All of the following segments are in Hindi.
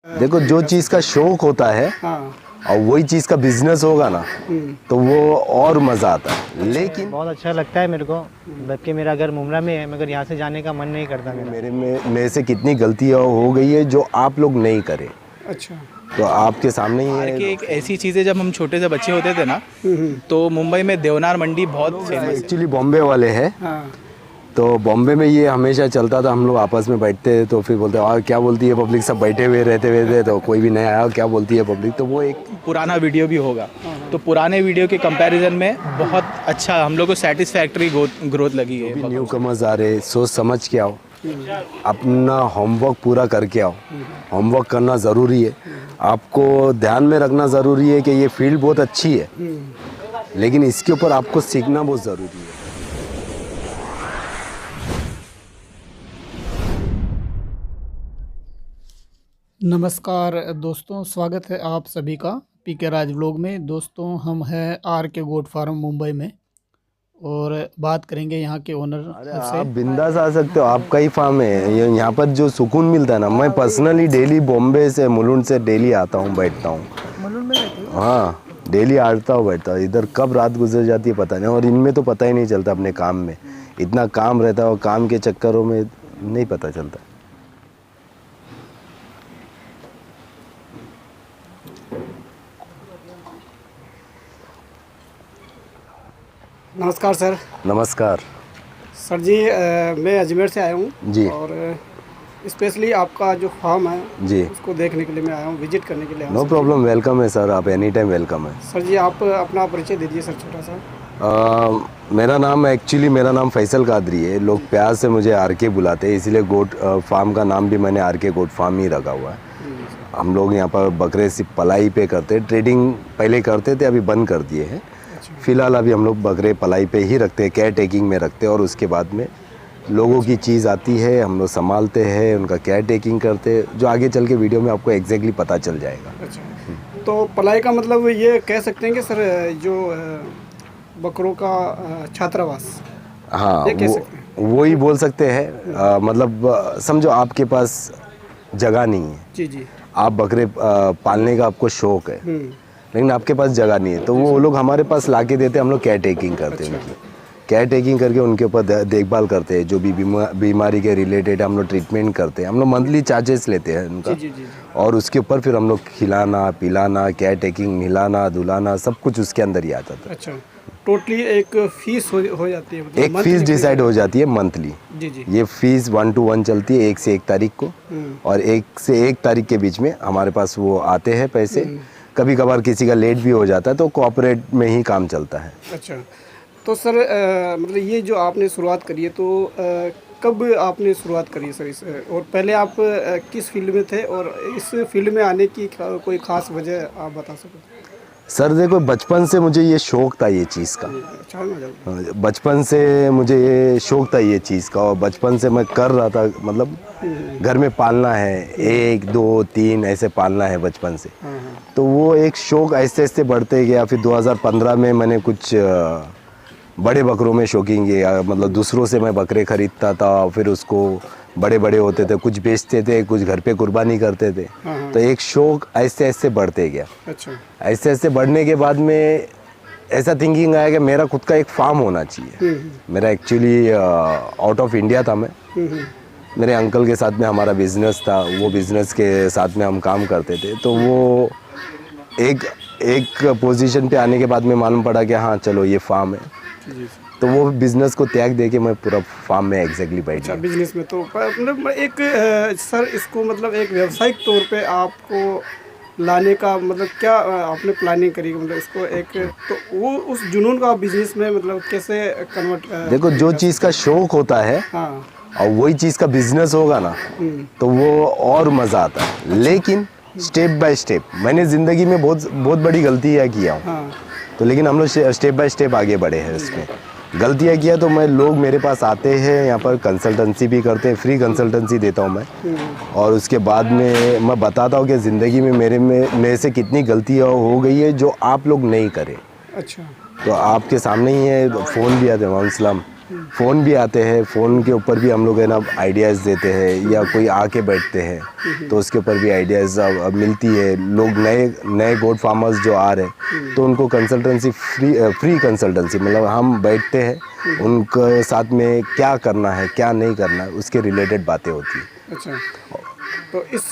देखो, जो चीज़ का शौक होता है हाँ। और वही चीज़ का बिजनेस होगा ना तो वो और मज़ा आता है। लेकिन बहुत अच्छा लगता है मेरे को, जबकि मेरा घर मुमरा में है मगर यहाँ से जाने का मन नहीं करता मेरा। मेरे से कितनी गलतियाँ हो गई है जो आप लोग नहीं करे, अच्छा। तो आपके सामने ही बाहर है। की एक ऐसी चीज़ है, जब हम छोटे से बच्चे होते थे ना तो मुंबई में देवनार मंडी बहुत फेमस है। एक्चुअली बॉम्बे वाले हैं, हाँ। तो बॉम्बे में ये हमेशा चलता था। हम लोग आपस में बैठते तो फिर बोलते और क्या बोलती है पब्लिक, सब बैठे हुए रहते हुए तो कोई भी नहीं आया, क्या बोलती है पब्लिक। तो वो एक पुराना वीडियो भी होगा, तो पुराने वीडियो के कंपैरिजन में बहुत अच्छा हम लोग को सेटिस्फैक्ट्री ग्रोथ लगी है। न्यू कमर्स आ रहे, सोच समझ के आओ, अपना होमवर्क पूरा करके आओ। होमवर्क करना ज़रूरी है, आपको ध्यान में रखना ज़रूरी है कि ये फील्ड बहुत अच्छी है, लेकिन इसके ऊपर आपको सीखना बहुत ज़रूरी है। नमस्कार दोस्तों, स्वागत है आप सभी का पीके राज व्लॉग में। दोस्तों, हम हैं आर के गोट फार्म मुंबई में और बात करेंगे यहाँ के ओनर से। आप बिंदास आ सकते हो, आपका ही फार्म है। यहाँ पर जो सुकून मिलता है ना, मैं पर्सनली डेली बॉम्बे से मुलुंड से डेली आता हूँ, बैठता हूँ। मुलुंड में रहते हो? हाँ, डेली आता हूँ, बैठता हूँ। इधर कब रात गुजर जाती है पता नहीं, और इनमें तो पता ही नहीं चलता। अपने काम में इतना काम रहता है और काम के चक्करों में नहीं पता चलता। नमस्कार सर। नमस्कार सर जी, मैं अजमेर से आया हूँ जी। और स्पेशली आपका जो फार्म है जी, उसको देखने के लिए मैं आया हूँ, विजिट करने के लिए आया नो हूँ। प्रॉब्लम, वेलकम है सर, आप एनी टाइम वेलकम है। सर जी, आप अपना परिचय दीजिए सर, छोटा सा। मेरा नाम फैसल कादरी है। लोग प्यार से मुझे आर के बुलाते हैं, इसीलिए गोट फार्म का नाम भी मैंने आर के गोट फार्म ही रखा हुआ है। हम लोग यहाँ पर बकरे सिर्फ पलाई पे करते हैं, ट्रेडिंग पहले करते थे, अभी बंद कर दिए हैं। फिलहाल अभी हम लोग बकरे पलाई पे ही रखते हैं, केयर टेकिंग में रखते हैं, और उसके बाद में लोगों की चीज़ आती है, हम लोग संभालते हैं, उनका केयर टेकिंग करते हैं, जो आगे चल के वीडियो में आपको एग्जैक्टली पता चल जाएगा। अच्छा, तो पलाई का मतलब ये कह सकते हैं कि सर जो बकरों का छात्रावास, हाँ, ये कह सकते हैं। वो ही बोल सकते हैं। मतलब समझो आपके पास जगह नहीं है, जी जी। आप बकरे पालने का आपको शौक है, लेकिन आपके पास जगह नहीं है, तो वो लोग हमारे पास ला के देते हैं, हम लोग केयर टेकिंग करते हैं। उनकी केयर टेकिंग करके उनके ऊपर देखभाल करते हैं, जो भी बीमारी के रिलेटेड हम लोग ट्रीटमेंट करते हैं। हम लोग मंथली चार्जेस लेते हैं उनका, जी, जी, जी। और उसके ऊपर फिर हम लोग खिलाना पिलाना, केयर टेकिंग, नहलाना धुलाना, सब कुछ उसके अंदर ही आ जाता है। अच्छा, टोटली एक फीस हो जाती है, मतलब एक monthly फीस fee डिसाइड हो जाती है मंथली। जी जी। ये फीस 1 to 1 चलती है, 1 से 1 तारीख को, और 1 से 1 तारीख के बीच में हमारे पास वो आते हैं पैसे। कभी कभार किसी का लेट भी हो जाता है, तो कोऑपरेट में ही काम चलता है। अच्छा, तो सर मतलब ये जो आपने शुरुआत करी है, तो कब आपने शुरुआत करी है सर इस, और पहले आप किस फील्ड में थे, और इस फील्ड में आने की कोई ख़ास वजह आप बता सको? सर देखो, बचपन से मुझे ये शौक था ये चीज़ का। अच्छा, बचपन से मुझे ये शौक था ये चीज़ का, और बचपन से मैं कर रहा था। मतलब घर में पालना है, 1 2 3 ऐसे पालना है बचपन से। तो वो एक शौक ऐसे ऐसे बढ़ते गया। फिर 2015 में मैंने कुछ बड़े बकरों में शौकीन किया, मतलब दूसरों से मैं बकरे ख़रीदता था, फिर उसको बड़े बड़े होते थे, कुछ बेचते थे, कुछ घर पे कुर्बानी करते थे। तो एक शौक ऐसे ऐसे बढ़ते गया। अच्छा। ऐसे ऐसे बढ़ने के बाद में ऐसा थिंकिंग आया कि मेरा खुद का एक फार्म होना चाहिए। मेरा एक्चुअली आउट ऑफ इंडिया था मैं। मेरे अंकल के साथ में हमारा बिजनेस था, वो बिजनेस के साथ में हम काम करते थे। तो वो एक पोजीशन पे आने के बाद में मालूम पड़ा कि हाँ चलो ये फार्म है। तो वो बिजनेस को त्याग दे के मैं पूरा फार्म में एग्जैक्टली बैठ अच्छा, गया। बिजनेस में तो मतलब एक सर इसको मतलब एक व्यावसायिक तौर पे आपको लाने का मतलब क्या आपने प्लानिंग करी, मतलब इसको एक, तो वो उस जुनून का बिजनेस में मतलब कैसे कन्वर्ट? देखो, जो चीज़ का शौक होता है हाँ। और वही चीज़ का बिजनेस होगा ना तो वो और मज़ा आता है। लेकिन स्टेप बाय स्टेप, मैंने ज़िंदगी में बहुत बड़ी गलतियाँ किया हूँ। हाँ। तो लेकिन हम लोग स्टेप बाय स्टेप आगे बढ़े हैं उसमें। गलतियाँ किया तो लोग मेरे पास आते हैं, यहाँ पर कंसल्टेंसी भी करते हैं, फ्री कंसल्टेंसी देता हूँ मैं। और उसके बाद में मैं बताता हूँ कि ज़िंदगी में मेरे से कितनी गलतियाँ हो गई है जो आप लोग नहीं करें। अच्छा। तो आपके सामने ही है, फ़ोन भी आते हैं, वालेकुम सलाम। फ़ोन भी आते हैं, फ़ोन के ऊपर भी हम लोग है ना आइडियाज़ देते हैं, या कोई आके बैठते हैं तो उसके ऊपर भी आइडियाज़ मिलती है। लोग नए गोट फार्मर्स जो आ रहे हैं तो उनको कंसल्टेंसी फ्री कंसल्टेंसी, मतलब हम बैठते हैं उनके साथ में क्या करना है क्या नहीं करना है उसके रिलेटेड बातें होती है। अच्छा, तो इस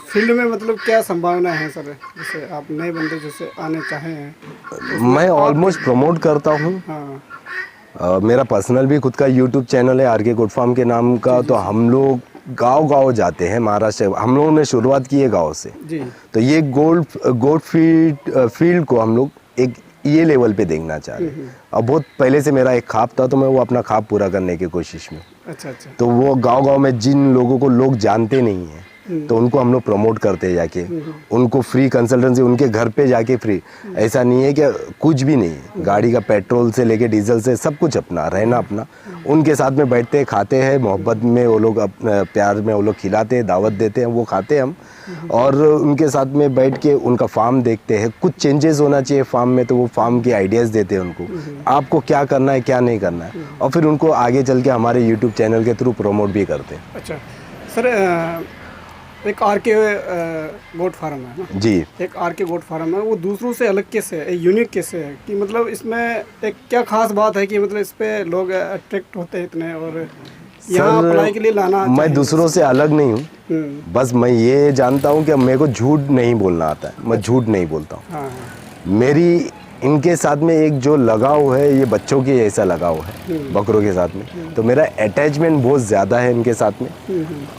फील्ड में मतलब क्या संभावना है सर, जैसे आप नए बंदे जैसे आने चाहे हैं? मैं ऑलमोस्ट प्रमोट करता हूँ। हाँ। मेरा पर्सनल भी खुद का यूट्यूब चैनल है आरके गोट फार्म के नाम का। तो हम लोग गांव-गांव जाते हैं महाराष्ट्र। हम लोगों ने शुरुआत की है गांव से। जी। तो ये गोट फील्ड को हम लोग एक ये लेवल पे देखना चाह रहे हैं। और बहुत पहले से मेरा एक ख्वाब था, तो मैं वो अपना ख्वाब पूरा करने की कोशिश में। अच्छा अच्छा। तो वो गांव-गांव में जिन लोगों को लोग जानते नहीं हैं तो उनको हम लोग प्रमोट करते हैं जाके, उनको फ्री कंसल्टेंसी उनके घर पे जाके फ्री। ऐसा नहीं है कि कुछ भी नहीं है, गाड़ी का पेट्रोल से लेके डीजल से सब कुछ अपना, रहना अपना। उनके साथ में बैठते हैं, खाते हैं, मोहब्बत में वो लोग प्यार में वो लोग खिलाते हैं, दावत देते हैं, वो खाते हैं हम। और उनके साथ में बैठ के उनका फार्म देखते हैं, कुछ चेंजेस होना चाहिए फार्म में तो वो फार्म के आइडियाज़ देते हैं उनको, आपको क्या करना है क्या नहीं करना है। और फिर उनको आगे चल के हमारे यूट्यूब चैनल के थ्रू प्रमोट भी करते हैं। अच्छा सर, एक आरके गोट फार्म है ना जी। एक आरके गोट फार्म है, वो दूसरों से अलग कैसे है, यूनिक कैसे है कि मतलब इसमें एक क्या खास बात है कि मतलब इस पे लोग अट्रैक्ट होते हैं इतने और यहाँ अप्लाई के लिए लाना? मैं दूसरों से अलग नहीं हूँ, बस मैं ये जानता हूँ कि मेरे को झूठ नहीं बोलना आता है, मैं झूठ नहीं बोलता हूँ। हाँ। मेरी इनके साथ में एक जो लगाव है, ये बच्चों के जैसा लगाव है बकरों के साथ में। तो मेरा अटैचमेंट बहुत ज़्यादा है इनके साथ में,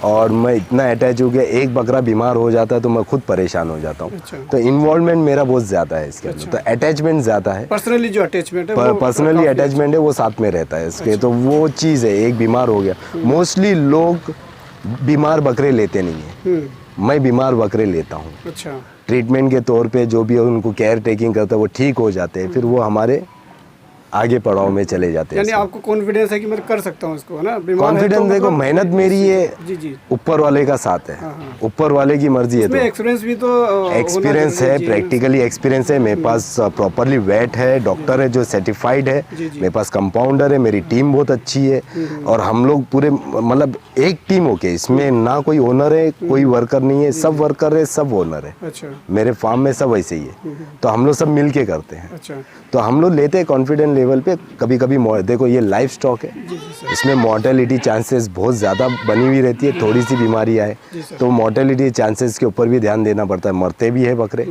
और मैं इतना अटैच हो गया, एक बकरा बीमार हो जाता है तो मैं खुद परेशान हो जाता हूँ। अच्छा। तो इन्वॉल्वमेंट मेरा बहुत ज़्यादा है इसके अंदर। तो अटैचमेंट ज़्यादा है, पर्सनली जो अटैचमेंट है वो पर्सनली अटैचमेंट है वो साथ में रहता है इसके। तो वो चीज़ है, एक बीमार हो गया। मोस्टली लोग बीमार बकरे लेते नहीं हैं, मैं बीमार बकरे लेता हूँ। अच्छा। ट्रीटमेंट के तौर पे जो भी उनको केयर टेकिंग करता है वो ठीक हो जाते हैं, फिर वो हमारे आगे पड़ाव में चले जाते हैं। यानी आपको कॉन्फिडेंस है कि मैं कर सकता हूँ इसको, है ना? कॉन्फिडेंस देखो, मेहनत मेरी है, जी जी, ऊपर वाले का साथ है, ऊपर वाले की मर्जी है। तो एक्सपीरियंस भी तो एक्सपीरियंस है, प्रैक्टिकली एक्सपीरियंस है मेरे पास, प्रॉपरली वेट है, डॉक्टर है जो सर्टिफाइड है, मेरे पास कंपाउंडर है, मेरी टीम बहुत अच्छी है। और हम लोग पूरे मतलब एक टीम होके, इसमें ना कोई ओनर है कोई वर्कर नहीं है, सब वर्कर है सब ओनर है। अच्छा। मेरे फार्म में सब ऐसे ही है, तो हम लोग सब मिल के करते हैं। अच्छा। तो हम लोग लेते हैं कॉन्फिडेंट लेवल पे। कभी कभी देखो ये लाइफ स्टॉक है, इसमें मॉर्टेलिटी चांसेस बहुत ज़्यादा बनी हुई रहती है। थोड़ी सी बीमारी आए तो मॉर्टेलिटी चांसेस के ऊपर भी ध्यान देना पड़ता है, मरते भी है बकरे।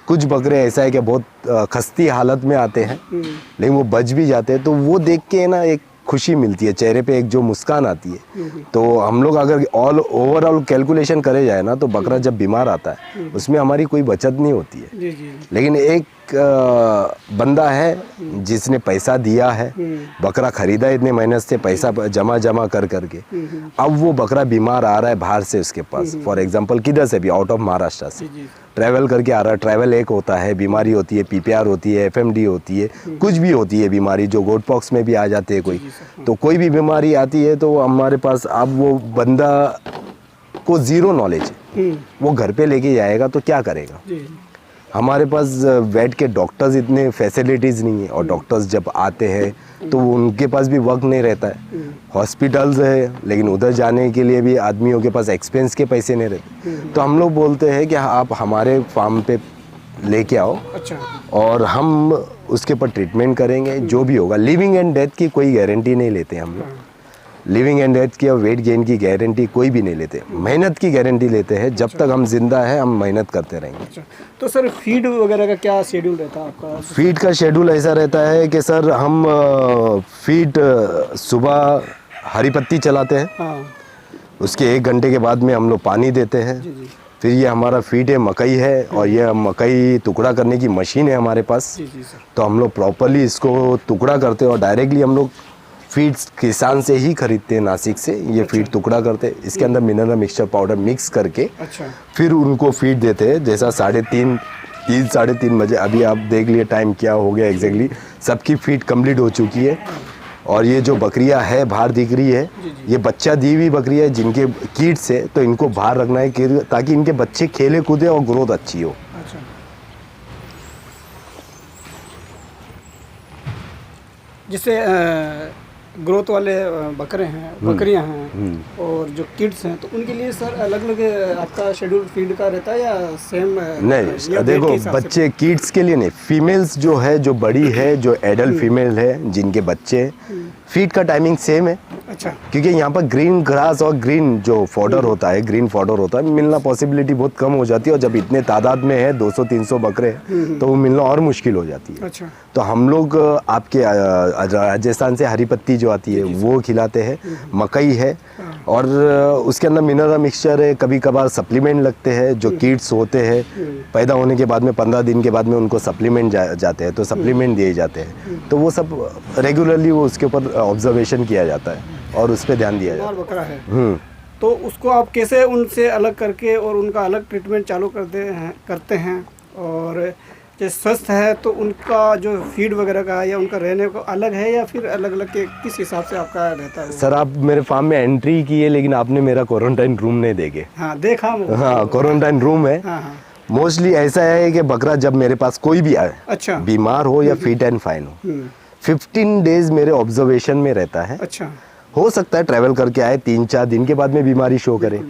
कुछ बकरे ऐसा है कि बहुत खस्ती हालत में आते हैं लेकिन वो बच भी जाते हैं, तो वो देख के ना एक खुशी मिलती है, चेहरे पे एक जो मुस्कान आती है। तो हम लोग अगर ओवरऑल कैलकुलेशन करे जाए ना, तो बकरा जब बीमार आता है उसमें हमारी कोई बचत नहीं होती है। जी जी। लेकिन एक बंदा है जिसने पैसा दिया है, बकरा खरीदा इतने मेहनत से, पैसा जमा कर करके, अब वो बकरा बीमार आ रहा है बाहर से उसके पास, फॉर एग्जांपल किधर से भी, आउट ऑफ महाराष्ट्र से ट्रैवल करके आ रहा है। ट्रैवल एक होता है, बीमारी होती है, पीपीआर होती है, एफएमडी होती है, कुछ भी होती है बीमारी, जो गोट पॉक्स में भी आ जाते हैं कोई। तो कोई भी बीमारी आती है तो हमारे पास, अब वो बंदा को ज़ीरो नॉलेज है, वो घर पे लेके जाएगा तो क्या करेगा? हमारे पास वेट के डॉक्टर्स इतने फैसिलिटीज़ नहीं है, और डॉक्टर्स जब आते हैं तो उनके पास भी वक्त नहीं रहता है। हॉस्पिटल्स है लेकिन उधर जाने के लिए भी आदमियों के पास एक्सपेंस के पैसे नहीं रहते। तो हम लोग बोलते हैं कि आप हमारे फार्म पे लेके आओ। अच्छा। और हम उसके ऊपर ट्रीटमेंट करेंगे, जो भी होगा। लिविंग एंड डेथ की कोई गारंटी नहीं लेते हम लोग, लिविंग एंड डेथ की और वेट गेन की गारंटी कोई भी नहीं लेते। मेहनत की गारंटी लेते हैं, जब तक हम जिंदा है हम मेहनत करते रहेंगे। अच्छा। तो सर फीड वगैरह का क्या शेड्यूल रहता है आपका? फीड का शेड्यूल ऐसा रहता है कि सर हम फीड सुबह हरी पत्ती चलाते हैं, हाँ। उसके 1 घंटे के बाद में हम लोग पानी देते हैं। जी जी। फिर ये हमारा फीड है, मकई है, और ये मकई टुकड़ा करने की मशीन है हमारे पास। जी जी सर। तो हम लोग प्रॉपरली इसको टुकड़ा करते हैं, और डायरेक्टली हम लोग फीड किसान से ही खरीदते हैं, नासिक से। ये फीड टुकड़ा करते हैं, इसके अंदर मिनरल मिक्सचर पाउडर मिक्स करके अच्छा। फिर उनको फीड देते हैं। जैसा 3:30 बजे, अभी आप देख लिए टाइम क्या हो गया एग्जैक्टली, सबकी फीड कंप्लीट हो चुकी है। और ये जो बकरियां है बाहर दिख रही है, ये बच्चा दी हुई बकरी है जिनके कीट से, तो इनको बाहर रखना है ताकि इनके बच्चे खेले कूदे और ग्रोथ अच्छी हो। अच्छा। जैसे ग्रोथ वाले बकरे हैं, बकरियां हैं और जो किड्स हैं, तो उनके लिए सर अलग अलग आपका शेड्यूल फीड का रहता है या सेम? नहीं देखो, बच्चे किड्स के लिए नहीं, फीमेल्स जो है, जो बड़ी है, जो एडल्ट फीमेल है जिनके बच्चे, फीड का टाइमिंग सेम है। अच्छा। क्योंकि यहाँ पर ग्रीन ग्रास और ग्रीन जो फॉडर होता है, ग्रीन फॉडर होता है, मिलना पॉसिबिलिटी बहुत कम हो जाती है। और जब इतने तादाद में है 200-300 बकरे तो वो मिलना और मुश्किल हो जाती है। अच्छा। तो हम लोग आपके राजस्थान से हरी पत्ती जो आती है वो खिलाते हैं, मकई है और उसके अंदर मिनरल मिक्सचर है, कभी कभार सप्लीमेंट लगते हैं। जो किड्स होते हैं पैदा होने के बाद में 15 दिन के बाद में उनको सप्लीमेंट जाते हैं, तो सप्लीमेंट दिए जाते हैं। तो वो सब रेगुलरली वो उसके ऊपर ऑब्जर्वेशन किया जाता है और उस पर ध्यान दिया जाता है। बकरा है तो उसको आप कैसे उनसे अलग करके और उनका अलग ट्रीटमेंट चालू करते हैं और जो स्वस्थ है तो उनका जो फीड वगैरह का या उनका रहने को अलग है या फिर अलग अलग के किस हिसाब से आपका रहता है? सर आप मेरे फार्म में एंट्री की है लेकिन आपने मेरा क्वारंटाइन रूम नहीं देखे। हाँ देखा। हाँ क्वारंटाइन रूम है। हाँ हाँ। मोस्टली ऐसा है कि बकरा जब मेरे पास कोई भी आए, अच्छा, बीमार हो या फिट एंड फाइन हो, 15 डेज मेरे ऑब्जर्वेशन में रहता है। अच्छा। हो सकता है ट्रैवल करके आए 3-4 दिन के बाद में बीमारी शो करे,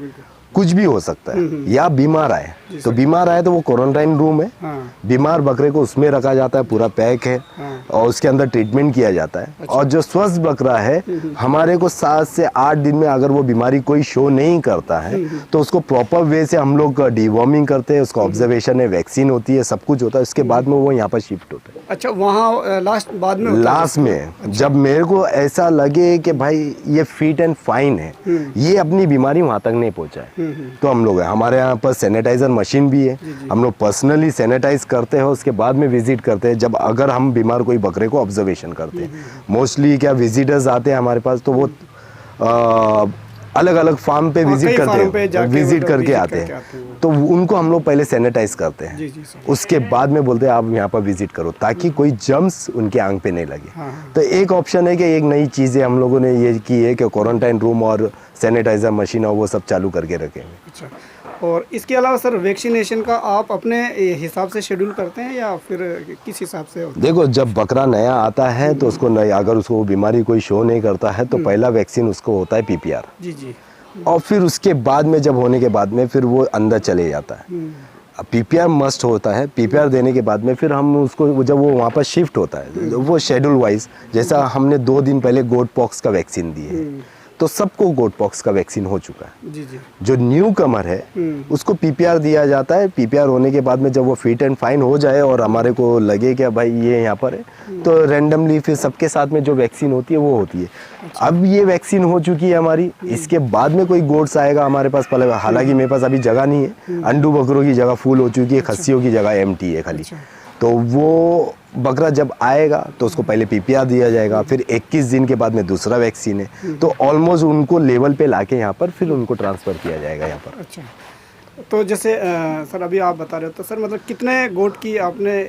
कुछ भी हो सकता है। या बीमार आए तो बीमार आए तो वो क्वारंटाइन रूम है। हाँ। बीमार बकरे को उसमें रखा जाता है, पूरा पैक है। हाँ। और उसके अंदर ट्रीटमेंट किया जाता है। और जो स्वस्थ बकरा है हमारे को 7 से 8 दिन में अगर वो बीमारी कोई शो नहीं करता है तो उसको प्रॉपर वे से हम लोग डिवॉर्मिंग करते हैं, उसका ऑब्जर्वेशन है, वैक्सीन होती है, सब कुछ होता है। उसके बाद में वो यहाँ पर शिफ्ट होता है। अच्छा, वहाँ लास्ट बाद में लास्ट में जब मेरे को ऐसा लगे कि भाई ये फिट एंड फाइन है, ये अपनी बीमारी वहां तक नहीं पहुंचा है, तो हम लोग हमारे यहाँ पर सैनिटाइजर मशीन भी है। हम लोग पर्सनली सैनिटाइज करते हैं, उसके बाद में विजिट करते हैं जब अगर हम बीमार कोई बकरे को ऑब्जर्वेशन करते हैं। मोस्टली क्या विजिटर्स आते हैं हमारे पास तो वो अलग अलग फार्म पे विजिट करते हैं, विजिट करके आते हैं, तो उनको हम लोग पहले सैनिटाइज करते हैं। उसके बाद में बोलते हैं आप यहाँ पर विजिट करो ताकि कोई जर्म्स उनके आंख पे नहीं लगे। तो एक ऑप्शन है कि एक नई चीज़ें हम लोगों ने ये की है कि क्वारंटाइन रूम और सैनिटाइजर मशीन और वो सब चालू करके रखेंगे। अच्छा, और इसके अलावा सर वैक्सीनेशन का आप अपने हिसाब से शेड्यूल करते हैं या फिर किस हिसाब से होता है? देखो, जब बकरा नया आता है तो उसको अगर उसको बीमारी कोई शो नहीं करता है तो पहला वैक्सीन उसको होता है PPR। जी जी। और फिर उसके बाद में जब होने के बाद में फिर वो अंदर चले जाता है। अब PPR मस्ट होता है। PPR देने के बाद में फिर हम उसको जब वो वहाँ पर शिफ्ट होता है वो शेड्यूल वाइज, जैसा हमने 2 दिन पहले गोट पॉक्स का वैक्सीन दिए है तो सबको गोट पॉक्स का वैक्सीन हो चुका है। जी जी। जो न्यू कमर है उसको PPR दिया जाता है। PPR होने के बाद में जब वो फिट एंड फाइन हो जाए और हमारे को लगे कि भाई ये यहाँ पर है तो रैंडमली फिर सबके साथ में जो वैक्सीन होती है वो होती है। अब ये वैक्सीन हो चुकी है हमारी, इसके बाद में कोई गोट्स आएगा हमारे पास, हालांकि मेरे पास अभी जगह नहीं है, अंडू बकरों की जगह फुल हो चुकी है, खस्सियों की जगह एम्प्टी है खाली। तो वो बकरा जब आएगा तो उसको पहले PPR दिया जाएगा, फिर 21 दिन के बाद में दूसरा वैक्सीन है। तो ऑलमोस्ट उनको लेवल पे लाके यहाँ पर फिर उनको ट्रांसफ़र किया जाएगा यहाँ पर। अच्छा, तो जैसे सर अभी आप बता रहे हो तो सर मतलब कितने गोट की आपने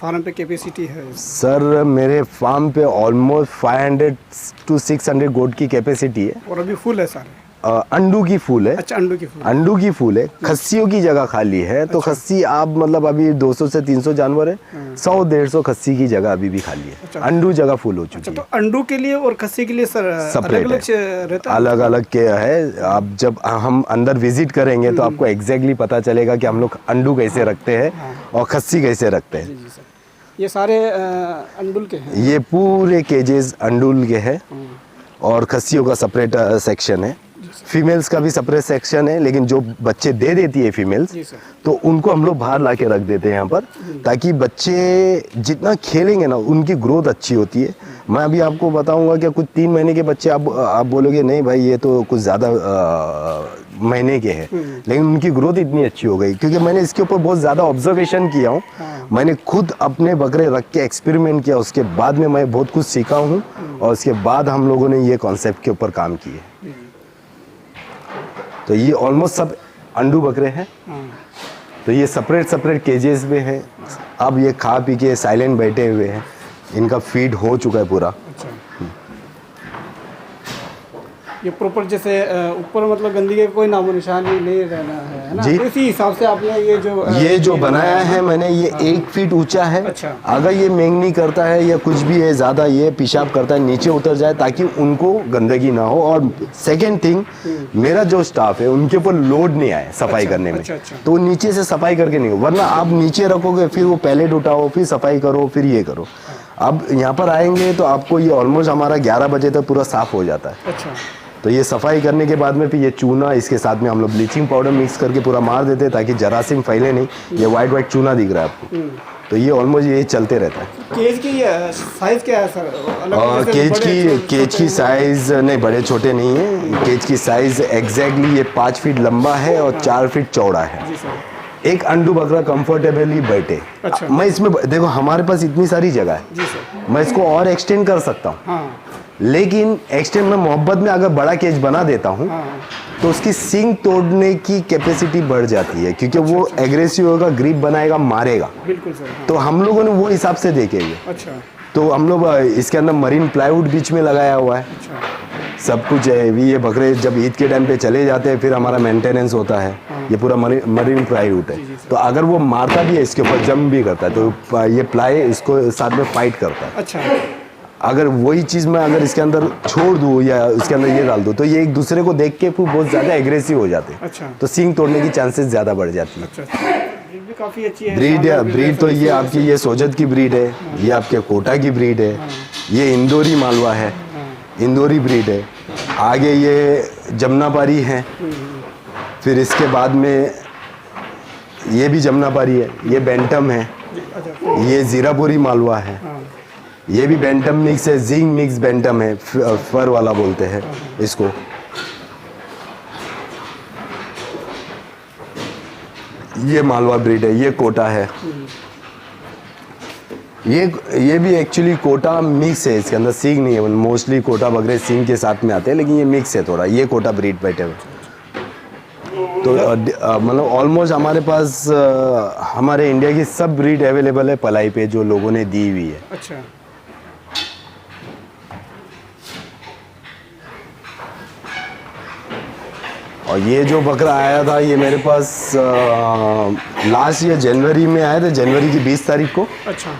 फार्म पे कैपेसिटी है? सर मेरे फार्म पे ऑलमोस्ट 500 to 600 गोट की कैपेसिटी है। और अभी फुल है सारे? अंडू की फूल है। अच्छा, अंडू की फूल। अंडू की फूल है। खस्सियों की जगह खाली है। तो खस्सी आप मतलब अभी 200 से 300 जानवर है, 100-150 खस्सी की जगह अभी भी खाली है। अच्छा। अंडू जगह फुल हो चुकी अच्छा, है। तो अंडू के लिए और खस्सी के लिए सर सेपरेट रहता है? अलग अलग के है। आप जब हम अंदर विजिट करेंगे तो आपको एग्जैक्टली पता चलेगा कि हम लोग अंडू कैसे रखते हैं और खस्सी कैसे रखते हैं। जी सर, ये सारे अंडुल के हैं? ये पूरे केजेस अंडुल के हैं और खस्सियों का सेपरेट सेक्शन है। फीमेल्स का भी सेपरेट सेक्शन है, लेकिन जो बच्चे दे देती है फीमेल्स तो उनको हम लोग बाहर लाके रख देते हैं यहाँ पर, ताकि बच्चे जितना खेलेंगे ना उनकी ग्रोथ अच्छी होती है। मैं अभी आपको बताऊंगा कि कुछ 3 महीने के बच्चे आप बोलोगे नहीं भाई ये तो कुछ ज़्यादा महीने के हैं, लेकिन उनकी ग्रोथ इतनी अच्छी हो गई क्योंकि मैंने इसके ऊपर बहुत ज़्यादा ऑब्जर्वेशन किया हूँ। मैंने खुद अपने बकरे रख के एक्सपेरिमेंट किया, उसके बाद में मैं बहुत कुछ सीखा हूँ और उसके बाद हम लोगों ने ये कॉन्सेप्ट के ऊपर काम किए। तो ये ऑलमोस्ट सब अंडू बकरे हैं। तो ये सेपरेट केजेस में हैं। अब ये खा पी के साइलेंट बैठे हुए हैं, इनका फीड हो चुका है पूरा। अच्छा, ये प्रॉपर जैसे ऊपर मतलब गंदगी का कोई नामो निशान नहीं रहना है ना? जी। तो इसी हिसाब से आपने ये जो बनाया है मैंने, ये 1 फीट ऊंचा है। अच्छा। अगर ये मेंगनी करता है या कुछ भी है ज़्यादा, ये पेशाब करता है, नीचे उतर जाए ताकि उनको गंदगी ना हो। और सेकेंड थिंग, मेरा जो स्टाफ है उनके ऊपर लोड नहीं आए सफाई करने में। अच्छा। तो वो नीचे से सफाई करके नहीं हो, वरना आप नीचे रखोगे फिर वो पैलेट उठाओ, फिर सफाई करो, फिर ये करो। अब यहाँ पर आएंगे तो आपको ये ऑलमोस्ट हमारा 11 बजे तक पूरा साफ हो जाता है। अच्छा। तो ये सफाई करने के बाद में फिर ये चूना, इसके साथ में हम लोग ब्लीचिंग पाउडर मिक्स करके पूरा मार देते हैं ताकि जरासीम फैले नहीं। ये वाइट चूना दिख रहा है आपको, तो ये ऑलमोस्ट ये चलते रहता है। केज की साइज क्या है सर? केज की साइज नहीं, बड़े छोटे नहीं है। केज की साइज एग्जैक्टली ये 5 फीट लंबा है और 4 फीट चौड़ा है। जी सर। एक अंडू बकरा कंफर्टेबली बैठे। अच्छा। मैं इसमें देखो हमारे पास इतनी सारी जगह है, जी सर। मैं इसको और एक्सटेंड कर सकता हूँ। हाँ। लेकिन एक्सटेंड में मोहब्बत में अगर बड़ा केज बना देता हूँ तो उसकी सींग तोड़ने की कैपेसिटी बढ़ जाती है, क्योंकि वो एग्रेसिव होगा, ग्रिप बनाएगा, मारेगा। बिल्कुल सर। हाँ। तो हम लोगों ने वो हिसाब से देखे ये। अच्छा। तो हम लोग इसके अंदर मरीन प्लाईवुड बीच में लगाया हुआ है। अच्छा। सब कुछ है भी। ये बकरे जब ईद के टाइम पे चले जाते हैं फिर हमारा मेंटेनेंस होता है। ये पूरा मरीन प्लाईवुड है। तो अगर वो मारता भी है इसके ऊपर, जंप भी करता है, तो ये प्लाई इसको साथ में फाइट करता है। अच्छा। अगर वही चीज़ मैं अगर इसके अंदर छोड़ दूँ या इसके अंदर ये डाल दूँ तो ये एक दूसरे को देख के फिर बहुत ज़्यादा एग्रेसिव हो जाते हैं। अच्छा। तो सींग तोड़ने की चांसेस ज़्यादा बढ़ जाती है। अच्छा। ब्रीड भी काफ़ी अच्छी है। ब्रीड तो ये आपकी ये सोजत की ब्रीड है, ये आपके कोटा की ब्रीड है, ये इंदौरी मालवा है, इंदौरी ब्रीड है। आगे ये जमुनापारी है, फिर इसके बाद में ये भी जमुनापारी है, ये बैंटम है, ये जीरापुरी मालवा है, ये भी बैंटम मिक्स है, जिंग मिक्स बैंटम है, फर वाला बोलते हैं इसको। ये मालवा ब्रीड है, ये कोटा है। ये भी एक्चुअली कोटा मिक्स है, इसके अंदर सींग नहीं है। मोस्टली कोटा बकरे सींग के साथ में आते हैं, लेकिन ये मिक्स है थोड़ा। ये कोटा ब्रीड बैठे हुए। तो मतलब ऑलमोस्ट हमारे पास हमारे इंडिया की सब ब्रीड अवेलेबल है पलाई पे, जो लोगों ने दी हुई है। अच्छा। और ये जो बकरा आया था ये मेरे पास लास्ट ईयर जनवरी में आया था, जनवरी की 20 तारीख को। अच्छा।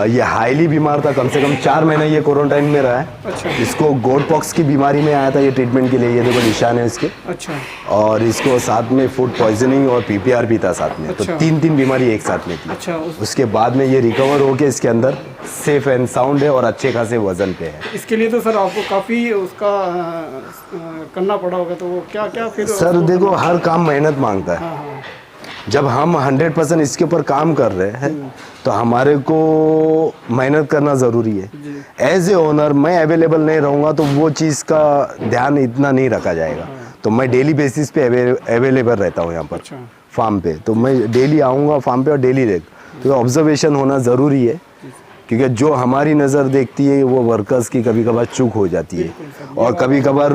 ये हाईली बीमार था, कम से कम 4 महीने ये क्वारंटाइन में रहा है। अच्छा। इसको गोट पॉक्स की बीमारी में आया था ये ट्रीटमेंट के लिए। ये देखो निशान है इसके। अच्छा। और इसको साथ में फूड पॉइजनिंग और पीपीआर भी था साथ में। अच्छा। तो 3 बीमारी एक साथ में थी। अच्छा। उसके बाद में ये रिकवर होके इसके अंदर सेफ एंड साउंड है और अच्छे खासे वजन पे है। इसके लिए तो सर आपको काफ़ी उसका करना पड़ा होगा, तो वो क्या क्या फिर? सर देखो हर काम मेहनत मांगता है। हाँ। जब हम 100% इसके ऊपर काम कर रहे हैं तो हमारे को मेहनत करना ज़रूरी है। एज ए ओनर मैं अवेलेबल नहीं रहूँगा तो वो चीज़ का ध्यान इतना नहीं रखा जाएगा। तो मैं डेली बेसिस पे अवेलेबल रहता हूँ यहाँ पर। अच्छा। फार्म पे। तो मैं डेली आऊँगा फार्म पे और डेली देख, तो ऑब्जर्वेशन होना ज़रूरी है, क्योंकि जो हमारी नज़र देखती है वो वर्कर्स की कभी कभार चूक हो जाती है। और कभी कभार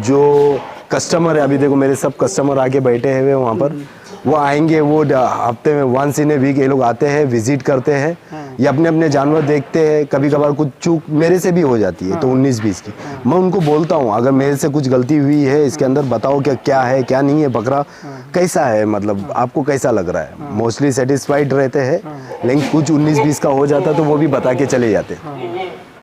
जो कस्टमर है, अभी देखो मेरे सब कस्टमर आके बैठे हुए वहाँ पर, वो आएंगे, वो हफ्ते में वंस इन ए वीक ये लोग आते हैं, विजिट करते हैं, ये अपने अपने जानवर देखते हैं। कभी कभार कुछ चूक मेरे से भी हो जाती है, तो 19-20 की मैं उनको बोलता हूँ अगर मेरे से कुछ गलती हुई है इसके अंदर बताओ क्या है क्या नहीं है, बकरा कैसा है, मतलब आपको कैसा लग रहा है। मोस्टली सेटिस्फाइड रहते हैं, लेकिन कुछ 19-20 का हो जाता तो वो भी बता के चले जाते।